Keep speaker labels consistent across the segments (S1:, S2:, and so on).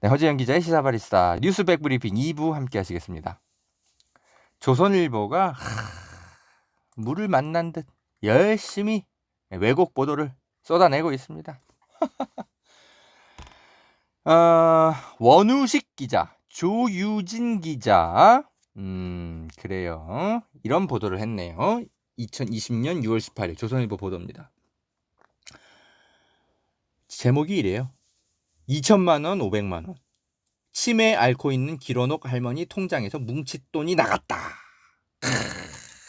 S1: 네, 허재영 기자의 시사바리스타 뉴스 백브리핑 2부 함께 하시겠습니다. 조선일보가 물을 만난 듯 열심히 왜곡 보도를 쏟아내고 있습니다. 원우식 기자, 조유진 기자, 그래요. 이런 보도를 했네요. 2020년 6월 18일 조선일보 보도입니다. 제목이 이래요. 2천만 원, 500만 원. 치매 앓고 있는 길어녹 할머니 통장에서 뭉칫돈이 나갔다.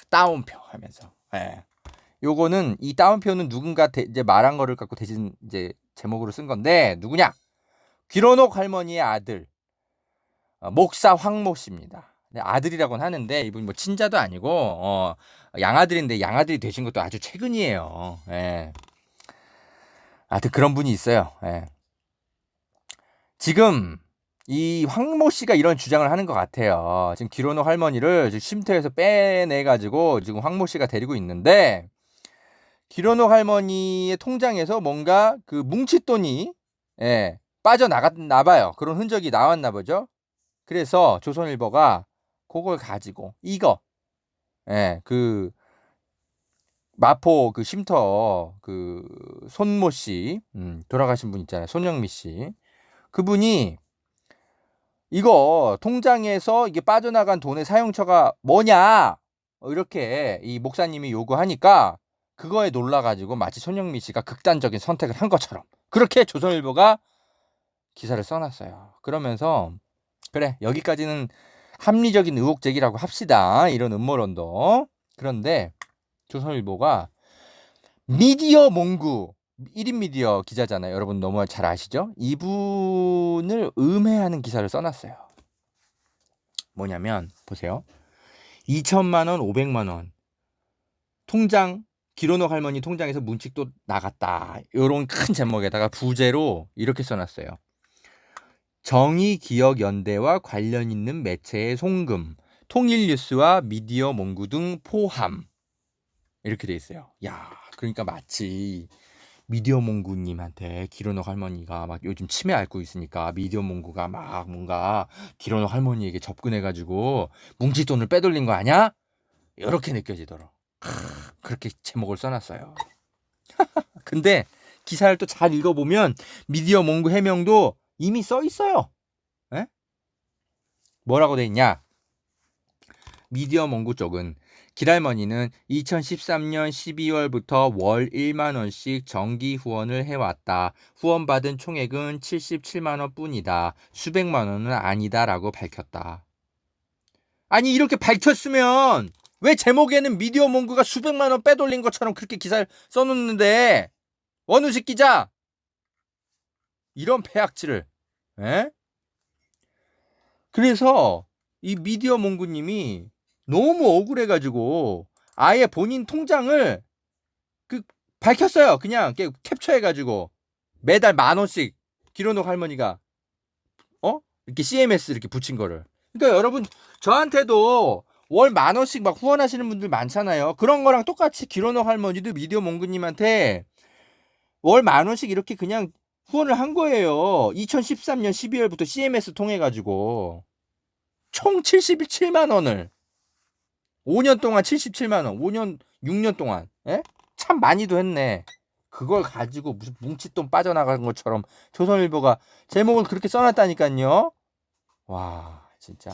S1: 따옴표 하면서. 예. 요거는 이 따옴표는 누군가 이제 말한 거를 갖고 대신 이제 제목으로 쓴 건데 누구냐? 길어녹 할머니의 아들 목사 황모 씨입니다. 아들이라고는 하는데 이분 뭐 친자도 아니고 양아들인데 양아들이 되신 것도 아주 최근이에요. 예. 하여튼 그런 분이 있어요. 예. 지금 이 황모 씨가 이런 주장을 하는 것 같아요. 지금 길어녹 할머니를 지금 쉼터에서 빼내가지고 지금 황모 씨가 데리고 있는데 길어녹 할머니의 통장에서 뭔가 그 뭉칫돈이 빠져나갔나 봐요. 그런 흔적이 나왔나 보죠. 그래서 조선일보가 그걸 가지고 이거 그 마포 그 쉼터 그 손모 씨 돌아가신 분 있잖아요. 손영미 씨. 그분이 이거 통장에서 이게 빠져나간 돈의 사용처가 뭐냐 이렇게 이 목사님이 요구하니까 그거에 놀라가지고 마치 손영미 씨가 극단적인 선택을 한 것처럼 그렇게 조선일보가 기사를 써놨어요. 그러면서 그래 여기까지는 합리적인 의혹 제기라고 합시다. 이런 음모론도. 그런데 조선일보가 미디어 몽구 1인 미디어 기자잖아요. 여러분 너무 잘 아시죠? 이분을 음해하는 기사를 써놨어요. 뭐냐면 보세요. 2천만 원, 500만 원 통장 길어녹 할머니 통장에서 뭉칫돈 나갔다. 이런 큰 제목에다가 부제로 이렇게 써놨어요. 정의기억연대와 관련 있는 매체의 송금, 통일뉴스와 미디어 몽구 등 포함 이렇게 돼 있어요. 야, 그러니까 마치 미디어 몽구님한테 길어녹 할머니가 막 요즘 치매 앓고 있으니까 미디어 몽구가 막 뭔가 길어녹 할머니에게 접근해가지고 뭉칫돈을 빼돌린 거 아니야? 이렇게 느껴지더라. 그렇게 제목을 써놨어요. 근데 기사를 또 잘 읽어보면 미디어 몽구 해명도 이미 써 있어요. 에? 뭐라고 돼 있냐? 미디어 몽구 쪽은 길할머니는 2013년 12월부터 월 1만 원씩 정기 후원을 해왔다. 후원받은 총액은 77만 원뿐이다. 수백만 원은 아니다라고 밝혔다. 아니 이렇게 밝혔으면 왜 제목에는 미디어 몽구가 수백만 원 빼돌린 것처럼 그렇게 기사를 써놓는데 원우식 기자 이런 폐악질을 그래서 이 미디어 몽구님이 너무 억울해가지고 아예 본인 통장을 밝혔어요. 그냥 캡처해가지고 매달 10,000원씩 길어녹 할머니가 이렇게 CMS 이렇게 붙인 거를. 그러니까 여러분 저한테도 월 10,000원씩 막 후원하시는 분들 많잖아요. 그런 거랑 똑같이 길어녹 할머니도 미디어 몽구님한테 월 10,000원씩 이렇게 그냥 후원을 한 거예요. 2013년 12월부터 CMS 통해가지고 총 77만 원을 5년 동안 77만 원, 5년 6년 동안 참 많이도 했네. 그걸 가지고 무슨 뭉칫돈 빠져나간 것처럼 조선일보가 제목을 그렇게 써놨다니까요. 와 진짜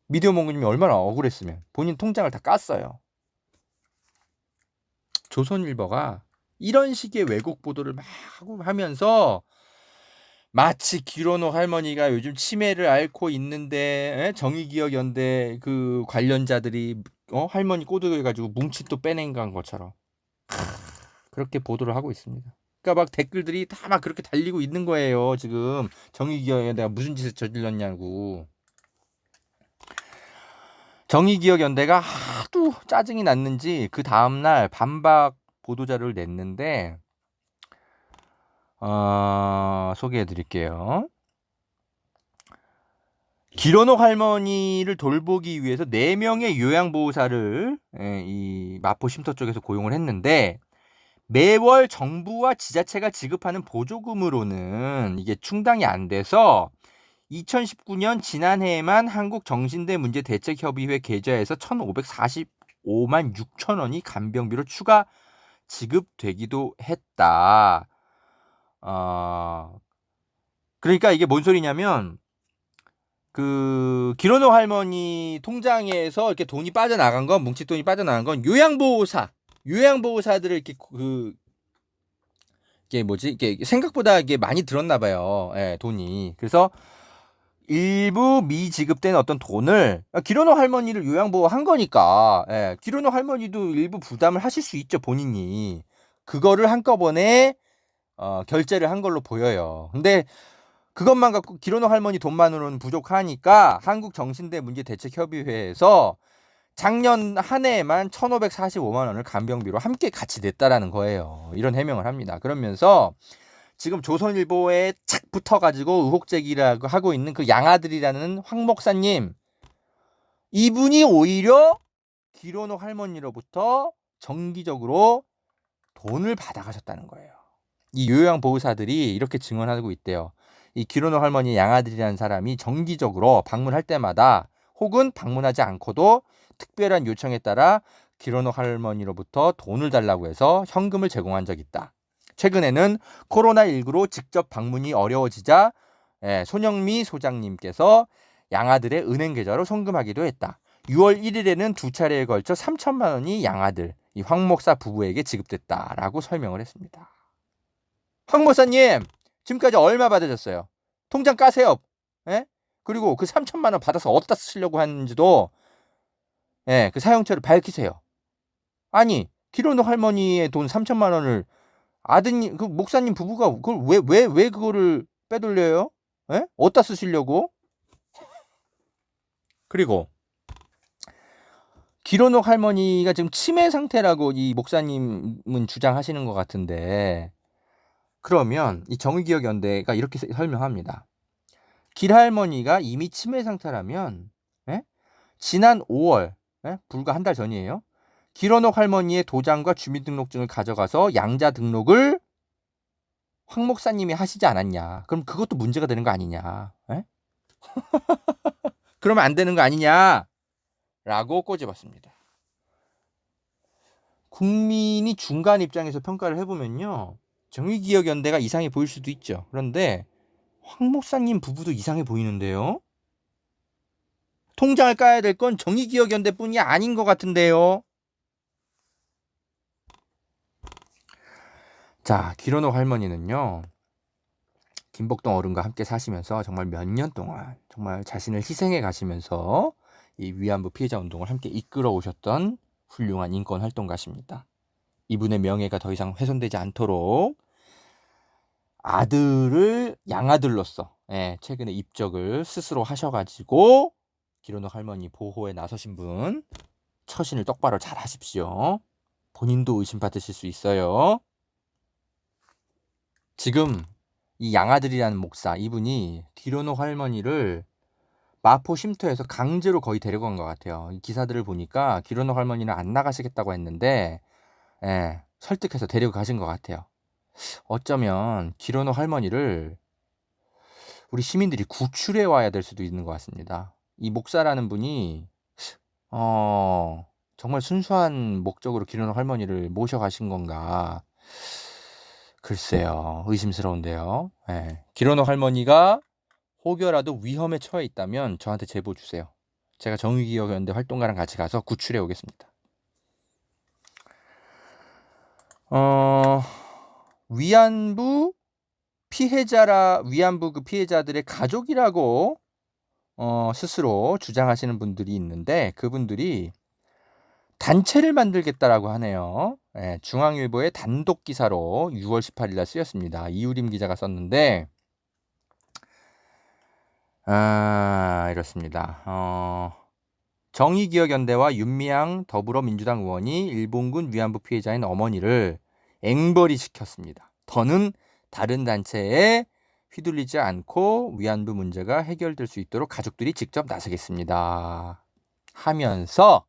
S1: 미디어 몽구님이 얼마나 억울했으면 본인 통장을 다 깠어요. 조선일보가 이런 식의 왜곡 보도를 막 하면서 마치 길어녹 할머니가 요즘 치매를 앓고 있는데 정의기억연대 그 관련자들이 할머니 꼬드겨가지고 뭉칫돈 빼낸 것처럼 그렇게 보도를 하고 있습니다. 그러니까 막 댓글들이 다 막 그렇게 달리고 있는 거예요. 지금 정의기억연대가 무슨 짓을 저질렀냐고. 정의기억연대가 하도 짜증이 났는지 그 다음날 반박 보도자료를 냈는데 소개해 드릴게요. 길어녹 할머니를 돌보기 위해서 4명의 요양보호사를 이 마포 쉼터 쪽에서 고용을 했는데 매월 정부와 지자체가 지급하는 보조금으로는 이게 충당이 안 돼서 2019년 지난해에만 한국정신대문제대책협의회 계좌에서 1,545만 6천 원이 간병비로 추가 지급되기도 했다. 그러니까 이게 뭔 소리냐면 그 기로노 할머니 통장에서 이렇게 돈이 빠져나간 건, 뭉칫돈이 빠져나간 건 요양보호사들을 이렇게 이게 뭐지? 이게 생각보다 이게 많이 들었나 봐요. 예, 돈이. 그래서 일부 미지급된 어떤 돈을 기로노 할머니를 요양보호한 거니까, 예, 기로노 할머니도 일부 부담을 하실 수 있죠, 본인이. 그거를 한꺼번에 결제를 한 걸로 보여요. 근데 그것만 갖고 기로노 할머니 돈만으로는 부족하니까 한국정신대문제대책협의회에서 작년 한 해에만 1,545만 원을 간병비로 함께 같이 냈다라는 거예요. 이런 해명을 합니다. 그러면서 지금 조선일보에 착 붙어가지고 의혹 제기라고 하고 있는 그 양아들이라는 황 목사님, 이분이 오히려 기로노 할머니로부터 정기적으로 돈을 받아가셨다는 거예요. 이 요양보호사들이 이렇게 증언하고 있대요. 이 기로노 할머니 양아들이라는 사람이 정기적으로 방문할 때마다 혹은 방문하지 않고도 특별한 요청에 따라 기로노 할머니로부터 돈을 달라고 해서 현금을 제공한 적이 있다. 최근에는 코로나19로 직접 방문이 어려워지자 손영미 소장님께서 양아들의 은행 계좌로 송금하기도 했다. 6월 1일에는 두 차례에 걸쳐 3천만 원이 양아들, 이 황 목사 부부에게 지급됐다라고 설명을 했습니다. 황 목사님, 지금까지 얼마 받으셨어요? 통장 까세요. 예? 그리고 그 3천만 원 받아서 어디다 쓰시려고 하는지도 그 사용처를 밝히세요. 아니, 기로노 할머니의 돈 3천만 원을 아드님, 그 목사님 부부가 그걸 왜 그거를 빼돌려요? 예? 어디다 쓰시려고? 그리고 기로노 할머니가 지금 치매 상태라고 이 목사님은 주장하시는 것 같은데, 그러면 이 정의기억연대가 이렇게 설명합니다. 길할머니가 이미 치매 상태라면 지난 5월, 불과 한 달 전이에요. 기로노 할머니의 도장과 주민등록증을 가져가서 양자 등록을 황 목사님이 하시지 않았냐. 그럼 그것도 문제가 되는 거 아니냐. 그러면 안 되는 거 아니냐. 라고 꼬집었습니다. 국민이 중간 입장에서 평가를 해보면요, 정의기억연대가 이상해 보일 수도 있죠. 그런데 황 목사님 부부도 이상해 보이는데요. 통장을 까야 될 건 정의기억연대뿐이 아닌 것 같은데요. 자, 기로노 할머니는요, 김복동 어른과 함께 사시면서 정말 몇 년 동안 정말 자신을 희생해 가시면서 이 위안부 피해자 운동을 함께 이끌어 오셨던 훌륭한 인권 활동가십니다. 이분의 명예가 더 이상 훼손되지 않도록 아들을 양아들로서 최근에 입적을 스스로 하셔가지고 기로노 할머니 보호에 나서신 분, 처신을 똑바로 잘 하십시오. 본인도 의심받으실 수 있어요. 지금 이 양아들이라는 목사, 이분이 기로노 할머니를 마포 쉼터에서 강제로 거의 데려간 것 같아요. 이 기사들을 보니까 기로노 할머니는 안 나가시겠다고 했는데 설득해서 데려가신 것 같아요. 어쩌면 기로노 할머니를 우리 시민들이 구출해 와야 될 수도 있는 것 같습니다. 이 목사라는 분이 정말 순수한 목적으로 기로노 할머니를 모셔가신 건가, 글쎄요, 의심스러운데요. 기로노 할머니가 혹여라도 위험에 처해 있다면 저한테 제보 주세요. 제가 정의기억연대 활동가랑 같이 가서 구출해 오겠습니다. 위안부 그 피해자들의 가족이라고 스스로 주장하시는 분들이 있는데, 그분들이 단체를 만들겠다라고 하네요. 중앙일보의 단독 기사로 6월 18일 날 쓰였습니다. 이우림 기자가 썼는데, 이렇습니다. 정의기억연대와 윤미향 더불어민주당 의원이 일본군 위안부 피해자인 어머니를 앵벌이 시켰습니다. 더는 다른 단체에 휘둘리지 않고 위안부 문제가 해결될 수 있도록 가족들이 직접 나서겠습니다 하면서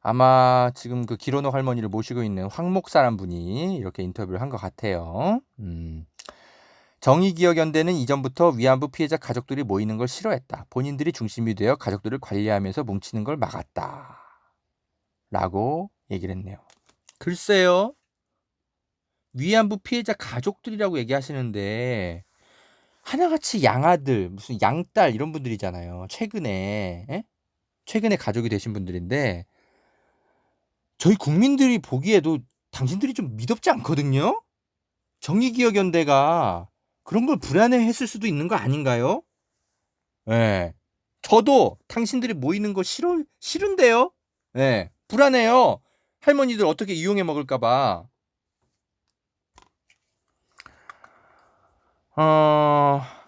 S1: 아마 지금 그 기로녹 할머니를 모시고 있는 황 목사란 분이 이렇게 인터뷰를 한 것 같아요. 정의기억연대는 이전부터 위안부 피해자 가족들이 모이는 걸 싫어했다. 본인들이 중심이 되어 가족들을 관리하면서 뭉치는 걸 막았다. 라고 얘기를 했네요. 글쎄요. 위안부 피해자 가족들이라고 얘기하시는데 하나같이 양아들, 무슨 양딸 이런 분들이잖아요. 최근에 가족이 되신 분들인데 저희 국민들이 보기에도 당신들이 좀 미덥지 않거든요? 정의기억연대가 그런 걸 불안해했을 수도 있는 거 아닌가요? 예. 저도 당신들이 모이는 거 싫은데요? 예. 불안해요. 할머니들 어떻게 이용해 먹을까 봐.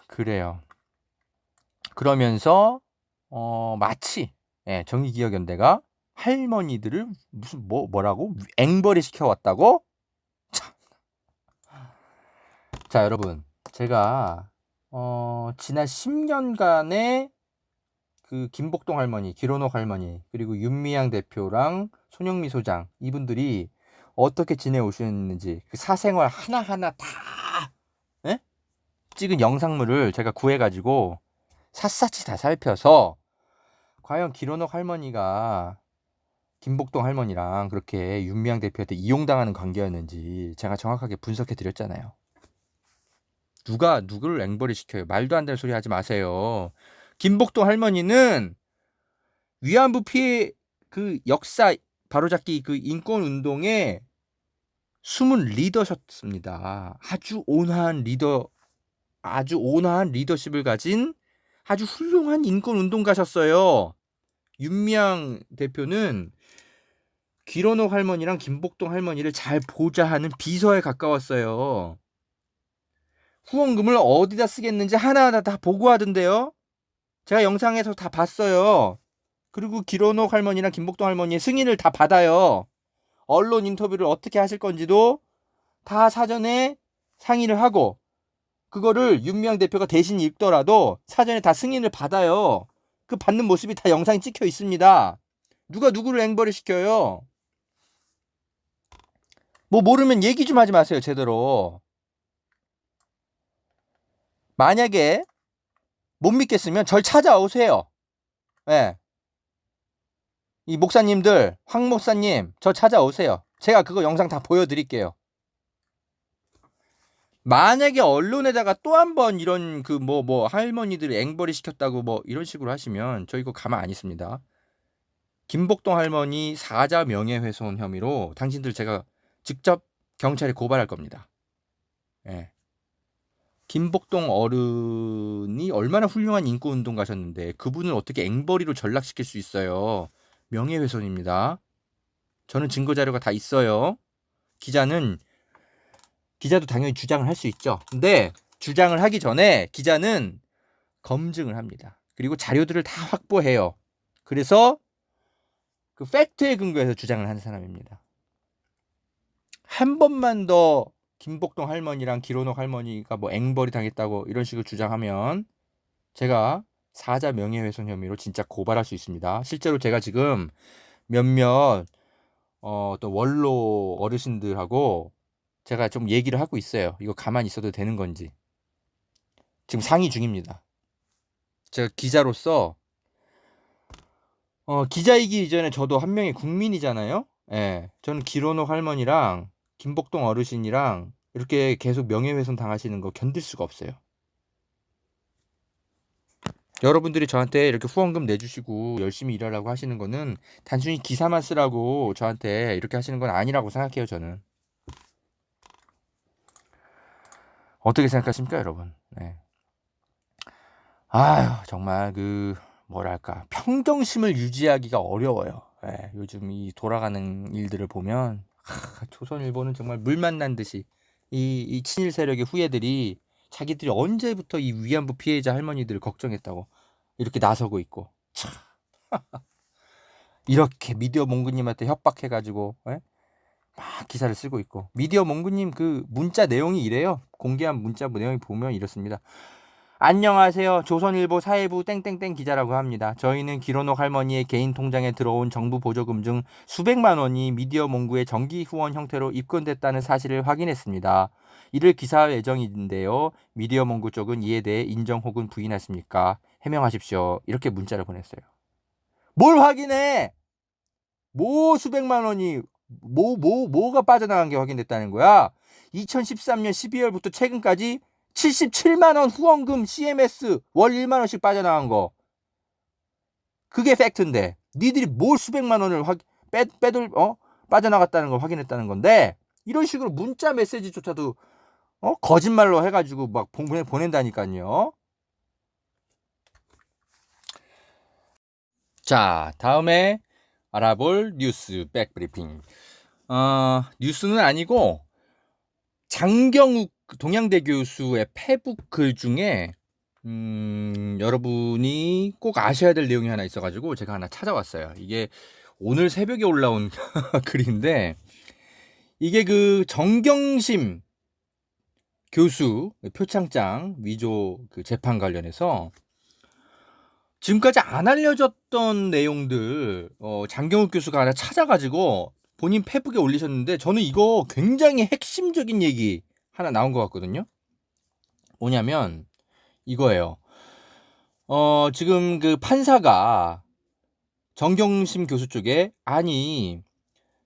S1: 그래요. 그러면서 마치 정의기억연대가 할머니들을 무슨 뭐라고? 앵벌이 시켜왔다고? 참. 자, 여러분. 제가 지난 10년간의 그 김복동 할머니, 기로녹 할머니, 그리고 윤미향 대표랑 손영미 소장 이분들이 어떻게 지내오셨는지 그 사생활 하나하나 다 찍은 영상물을 제가 구해가지고 샅샅이 다 살펴서 과연 기로녹 할머니가 김복동 할머니랑 그렇게 윤미향 대표한테 이용당하는 관계였는지 제가 정확하게 분석해 드렸잖아요. 누가 누구를 앵벌이 시켜요? 말도 안 되는 소리 하지 마세요. 김복동 할머니는 위안부 피해 그 역사 바로잡기 그 인권 운동의 숨은 리더셨습니다. 아주 온화한 리더십을 가진 아주 훌륭한 인권 운동가셨어요. 윤미향 대표는 기로녹 할머니랑 김복동 할머니를 잘 보좌하는 비서에 가까웠어요. 후원금을 어디다 쓰겠는지 하나하나 다 보고하던데요. 제가 영상에서 다 봤어요. 그리고 기로녹 할머니랑 김복동 할머니의 승인을 다 받아요. 언론 인터뷰를 어떻게 하실 건지도 다 사전에 상의를 하고 그거를 윤미향 대표가 대신 읽더라도 사전에 다 승인을 받아요. 그 받는 모습이 다 영상에 찍혀 있습니다. 누가 누구를 앵벌을 시켜요? 뭐 모르면 얘기 좀 하지 마세요, 제대로. 만약에 못 믿겠으면 절 찾아오세요. 예. 이 목사님들, 황 목사님, 저 찾아오세요. 제가 그거 영상 다 보여드릴게요. 만약에 언론에다가 또 한 번 이런 그 할머니들이 앵벌이 시켰다고 뭐 이런 식으로 하시면 저 이거 가만 안 있습니다. 김복동 할머니 사자 명예훼손 혐의로 당신들 제가 직접 경찰에 고발할 겁니다. 예. 김복동 어른이 얼마나 훌륭한 인권운동가셨는데 그분을 어떻게 앵벌이로 전락시킬 수 있어요. 명예훼손입니다. 저는 증거자료가 다 있어요. 기자도 당연히 주장을 할 수 있죠. 근데 주장을 하기 전에 기자는 검증을 합니다. 그리고 자료들을 다 확보해요. 그래서 그 팩트에 근거해서 주장을 하는 사람입니다. 한 번만 더 김복동 할머니랑 기로녹 할머니가 뭐 앵벌이 당했다고 이런 식으로 주장하면 제가 사자 명예훼손 혐의로 진짜 고발할 수 있습니다. 실제로 제가 지금 몇몇 또 원로 어르신들하고 제가 좀 얘기를 하고 있어요. 이거 가만히 있어도 되는 건지. 지금 상의 중입니다. 제가 기자로서 기자이기 이전에 저도 한 명의 국민이잖아요. 예, 저는 기로녹 할머니랑 김복동 어르신이랑 이렇게 계속 명예훼손 당하시는 거 견딜 수가 없어요. 여러분들이 저한테 이렇게 후원금 내주시고 열심히 일하라고 하시는 거는 단순히 기사만 쓰라고 저한테 이렇게 하시는 건 아니라고 생각해요. 저는. 어떻게 생각하십니까, 여러분? 네. 아유, 정말 뭐랄까 평정심을 유지하기가 어려워요. 네, 요즘 이 돌아가는 일들을 보면 조선일보는 정말 물 만난 듯이 이 친일 세력의 후예들이 자기들이 언제부터 이 위안부 피해자 할머니들을 걱정했다고 이렇게 나서고 있고 참 이렇게 미디어 몽구님한테 협박해가지고 막 기사를 쓰고 있고 미디어 몽구님 그 문자 내용이 이래요. 공개한 문자 내용이 보면 이렇습니다. 안녕하세요. 조선일보 사회부 땡땡땡 기자라고 합니다. 저희는 기론옥 할머니의 개인 통장에 들어온 정부 보조금 중 수백만 원이 미디어몽구의 정기 후원 형태로 입금됐다는 사실을 확인했습니다. 이를 기사할 예정인데요. 미디어몽구 쪽은 이에 대해 인정 혹은 부인하십니까? 해명하십시오. 이렇게 문자를 보냈어요. 뭘 확인해? 뭐 수백만 원이 뭐가 빠져나간 게 확인됐다는 거야? 2013년 12월부터 최근까지 77만 원 후원금 CMS 월 1만 원씩 빠져나간 거. 그게 팩트인데 니들이 뭘 수백만 원을 빠져나갔다는 걸 확인했다는 건데 이런 식으로 문자 메시지조차도 거짓말로 해가지고 막 보낸다니까요. 자, 다음에 알아볼 뉴스 백브리핑. 뉴스는 아니고 장경욱 동양대 교수의 페북 글 중에 여러분이 꼭 아셔야 될 내용이 하나 있어가지고 제가 하나 찾아왔어요. 이게 오늘 새벽에 올라온 글인데 이게 그 정경심 교수 표창장 위조 그 재판 관련해서 지금까지 안 알려졌던 내용들 장경욱 교수가 하나 찾아가지고 본인 페북에 올리셨는데 저는 이거 굉장히 핵심적인 얘기 하나 나온 것 같거든요. 뭐냐면 이거예요. 지금 그 판사가 정경심 교수 쪽에 아니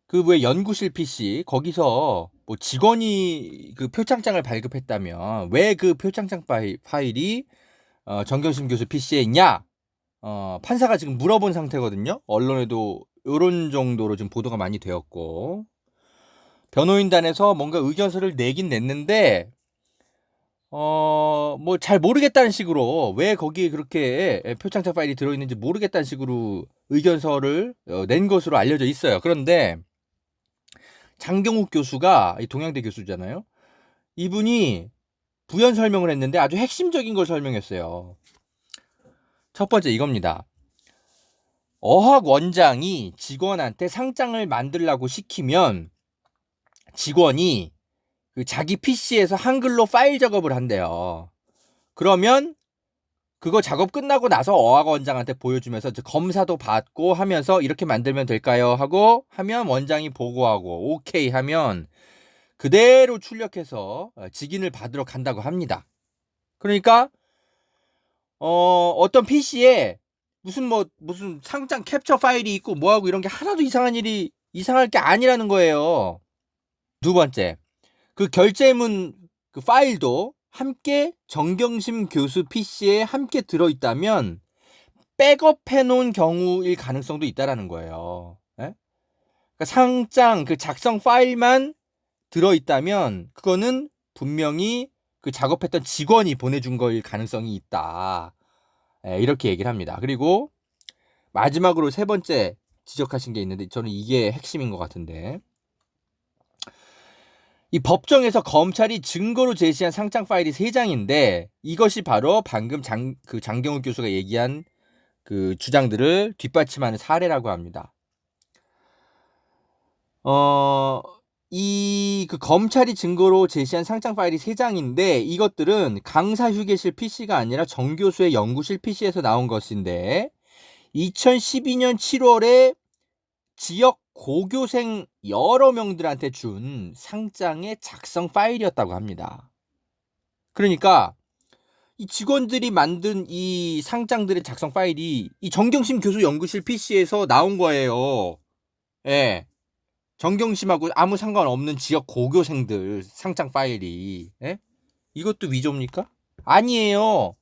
S1: 그 왜 연구실 PC 거기서 뭐 직원이 그 표창장을 발급했다면 왜 그 표창장 파일이 정경심 교수 PC에 있냐? 판사가 지금 물어본 상태거든요. 언론에도 이런 정도로 지금 보도가 많이 되었고 변호인단에서 뭔가 의견서를 내긴 냈는데 뭐 잘 모르겠다는 식으로 왜 거기에 그렇게 표창장 파일이 들어있는지 모르겠다는 식으로 의견서를 낸 것으로 알려져 있어요. 그런데 장경욱 교수가 동양대 교수잖아요. 이분이 부연 설명을 했는데 아주 핵심적인 걸 설명했어요. 첫 번째 이겁니다. 어학 원장이 직원한테 상장을 만들라고 시키면 직원이 그 자기 PC에서 한글로 파일 작업을 한대요. 그러면 그거 작업 끝나고 나서 어학 원장한테 보여주면서 검사도 받고 하면서 이렇게 만들면 될까요? 하고 하면 원장이 보고하고 오케이 하면 그대로 출력해서 직인을 받으러 간다고 합니다. 그러니까 어떤 PC에 무슨 상장 캡처 파일이 있고 뭐하고 이런 게 하나도 이상할 게 아니라는 거예요. 두 번째, 그 결제문 그 파일도 함께 정경심 교수 PC에 함께 들어있다면 백업해 놓은 경우일 가능성도 있다라는 거예요. 그러니까 상장 그 작성 파일만 들어있다면 그거는 분명히 그 작업했던 직원이 보내준 거일 가능성이 있다. 이렇게 얘기를 합니다. 그리고 마지막으로 세 번째 지적하신 게 있는데 저는 이게 핵심인 것 같은데 이 법정에서 검찰이 증거로 제시한 상장 파일이 3장인데 이것이 바로 방금 장경욱 교수가 얘기한 그 주장들을 뒷받침하는 사례라고 합니다. 이 그 검찰이 증거로 제시한 상장 파일이 3장인데 이것들은 강사 휴게실 PC가 아니라 정 교수의 연구실 PC에서 나온 것인데 2012년 7월에 지역 고교생 여러 명들한테 준 상장의 작성 파일이었다고 합니다. 그러니까 이 직원들이 만든 이 상장들의 작성 파일이 이 정경심 교수 연구실 PC에서 나온 거예요. 예. 정경심하고 아무 상관없는 지역 고교생들 상장 파일이. 예? 이것도 위조입니까? 아니에요.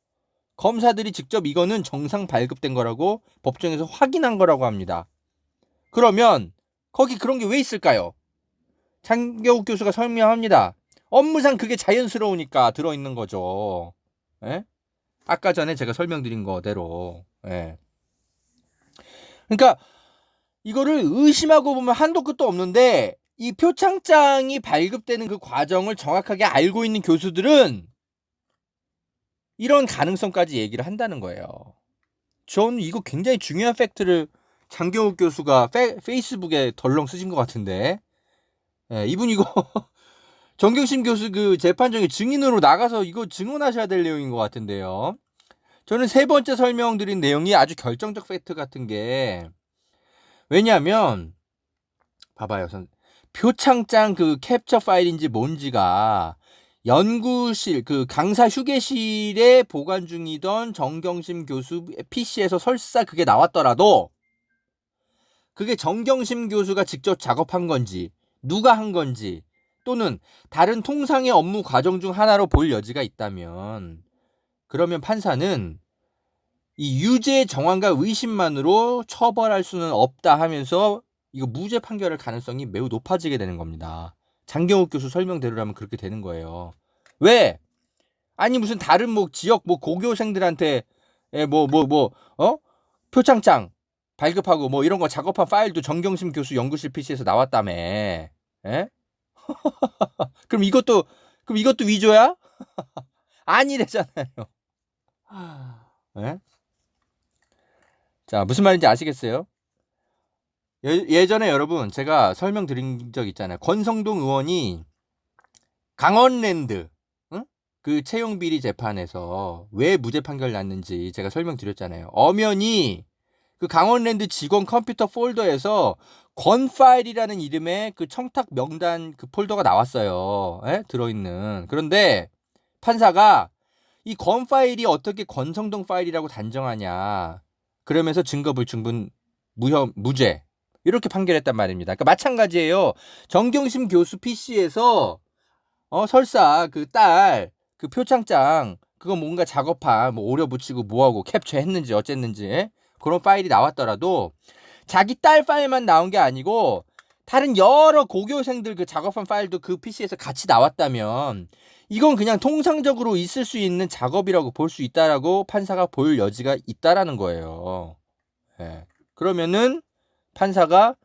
S1: 검사들이 직접 이거는 정상 발급된 거라고 법정에서 확인한 거라고 합니다. 그러면 거기 그런 게 왜 있을까요? 장경욱 교수가 설명합니다. 업무상 그게 자연스러우니까 들어있는 거죠. 예? 아까 전에 제가 설명드린 거대로. 예. 그러니까 이거를 의심하고 보면 한도 끝도 없는데 이 표창장이 발급되는 그 과정을 정확하게 알고 있는 교수들은 이런 가능성까지 얘기를 한다는 거예요. 저는 이거 굉장히 중요한 팩트를 장경욱 교수가 페이스북에 덜렁 쓰신 것 같은데 이분 이거 정경심 교수 그 재판 중에 증인으로 나가서 이거 증언하셔야 될 내용인 것 같은데요. 저는 세 번째 설명드린 내용이 아주 결정적 팩트 같은 게, 왜냐하면 봐봐요. 표창장 그 캡처 파일인지 뭔지가 연구실 그 강사 휴게실에 보관 중이던 정경심 교수 PC에서 설사 그게 나왔더라도 그게 정경심 교수가 직접 작업한 건지 누가 한 건지 또는 다른 통상의 업무 과정 중 하나로 볼 여지가 있다면, 그러면 판사는 이 유죄 정황과 의심만으로 처벌할 수는 없다 하면서 이거 무죄 판결할 가능성이 매우 높아지게 되는 겁니다. 장경욱 교수 설명대로라면 그렇게 되는 거예요. 왜? 아니 무슨 다른 뭐 지역 뭐 고교생들한테 표창장 발급하고 뭐 이런 거 작업한 파일도 정경심 교수 연구실 PC에서 나왔다며. 에? 그럼 이것도 위조야? 아니래잖아요. 에? 자, 무슨 말인지 아시겠어요? 예전에 여러분 제가 설명드린 적 있잖아요. 권성동 의원이 강원랜드 그 채용비리 재판에서 왜 무죄 판결 났는지 제가 설명드렸잖아요. 엄연히 그 강원랜드 직원 컴퓨터 폴더에서 권 파일이라는 이름의 그 청탁 명단 그 폴더가 나왔어요. 들어있는. 그런데 판사가 이 권 파일이 어떻게 권성동 파일이라고 단정하냐, 그러면서 증거불충분 무죄 이렇게 판결했단 말입니다. 그러니까 마찬가지예요. 정경심 교수 PC에서 설사 그 딸 그 표창장 그거 뭔가 작업한 뭐 오려 붙이고 뭐하고 캡처했는지 어쨌는지 그런 파일이 나왔더라도 자기 딸 파일만 나온 게 아니고 다른 여러 고교생들 그 작업한 파일도 그 PC에서 같이 나왔다면 이건 그냥 통상적으로 있을 수 있는 작업이라고 볼 수 있다라고 판사가 볼 여지가 있다라는 거예요. 예. 그러면은 판사가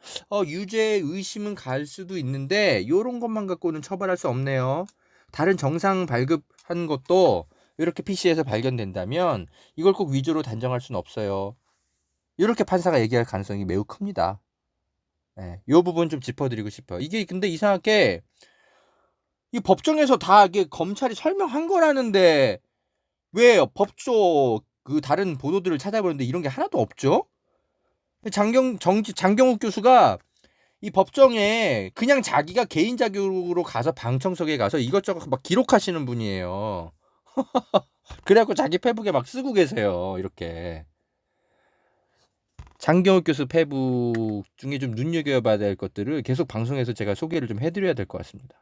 S1: 유죄 의심은 갈 수도 있는데 요런 것만 갖고는 처벌할 수 없네요. 다른 정상 발급한 것도 이렇게 PC에서 발견된다면 이걸 꼭 위조로 단정할 수는 없어요. 이렇게 판사가 얘기할 가능성이 매우 큽니다. 예, 이 부분 좀 짚어드리고 싶어요. 이게 근데 이상하게 이 법정에서 다 이게 검찰이 설명한 거라는데 왜 법조 그 다른 보도들을 찾아보는데 이런 게 하나도 없죠? 장경욱 교수가 이 법정에 그냥 자기가 개인 자격으로 가서 방청석에 가서 이것저것 막 기록하시는 분이에요. 그래갖고 자기 페북에 막 쓰고 계세요. 이렇게. 장경욱 교수 페북 중에 좀 눈여겨봐야 될 것들을 계속 방송에서 제가 소개를 좀 해드려야 될 것 같습니다.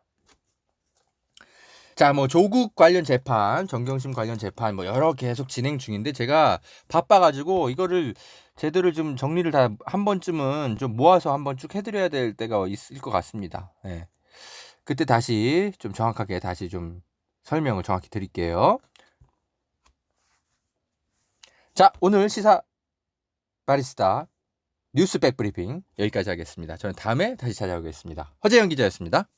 S1: 자, 뭐 조국 관련 재판, 정경심 관련 재판 뭐 여러 계속 진행 중인데 제가 바빠가지고 이거를 제대로 좀 정리를 다 한 번쯤은 좀 모아서 한번 쭉 해드려야 될 때가 있을 것 같습니다. 예. 그때 다시 좀 정확하게 다시 좀 설명을 정확히 드릴게요. 자, 오늘 시사 바리스타 뉴스 백브리핑 여기까지 하겠습니다. 저는 다음에 다시 찾아오겠습니다. 허재영 기자였습니다.